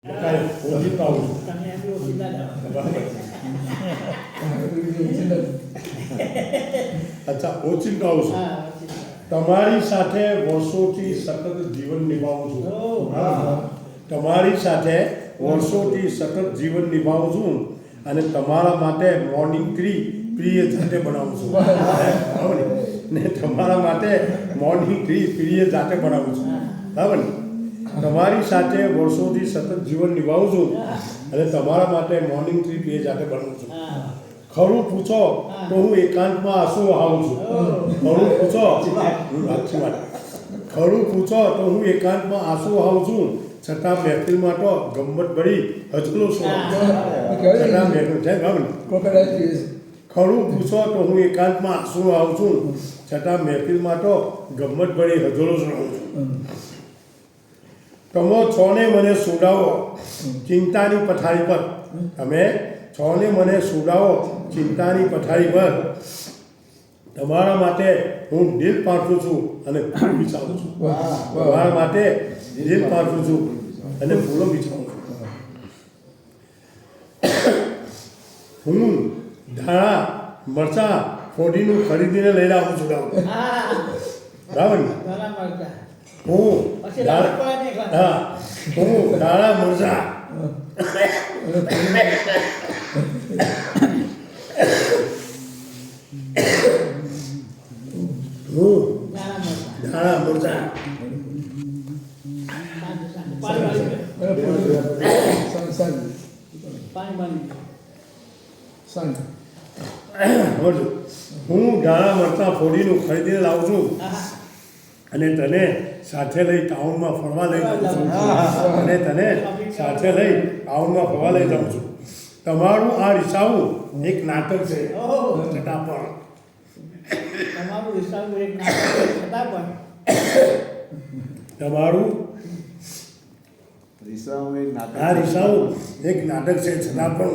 ઓછિંતો આવું છું. અચ્છા, ઓછિંતો આવું છું. તમારી સાથે વર્ષોથી સતત જીવન નિભાવું છું. તમારી સાથે વર્ષોથી સતત જીવન નિભાવું છું અને તમારા માટે મોર્નિંગ પ્રિય જાતે બનાવું છું. બરાબર ને? તમારા માટે મોર્નિંગ પ્રિય જાતે બનાવું છું. બરાબર ને? તમારી સાથે વર્ષોથી સતત જીવન નિભાવું છું અને તમારા માટે મોર્નિંગ ટ્રી પ્રિય જાતે બનાવું છું. ખરું પૂછો તો હું એકાંતમાં આંસુ વહાવું છું. ખરું પૂછો, સાચી વાત. ખરું પૂછો તો હું એકાંતમાં આંસુ વહાવું છું, છતાં મહેફિલમાં તો ગમ્મત ભરી હજલો છું. છતાં મહેફિલ છે બરાબર. ખરું પૂછો તો હું એકાંતમાં આંસુ વહાવું છું, છતાં મહેફિલમાં તો ગમ્મત ભરી હજલો છું. તમે છોને મને સુડાવો ચિંતાની પથારી પર. તમે છોને મને સુડાવો ચિંતાની પથારી પર. તમારા માટે હું દિલ પાથરું છું અને ફૂલ બિછાવું છું. તમારા માટે દિલ પાથરું છું અને ફૂલો બિછાવું છું. હું ધાણા મરચાં ફોડીનું ખરીદીને લઈને આવું છું. બરાબર ને? હું ધાણા મરચાં હું ધાણા મરચાં ફોડીનું ખરીદીને લાવું છું અને તને સાથે લઈ ટાઉનમાં ફરવા લઈ જાઉં છું. અને તને સાથે લઈ ટાઉનમાં ફરવા લઈ જાઉં છું. તમારું આ રિસાવું એક નાટક છે, છતાં પણ. તમારું આ રિસાવું એક નાટક છે, છતાં પણ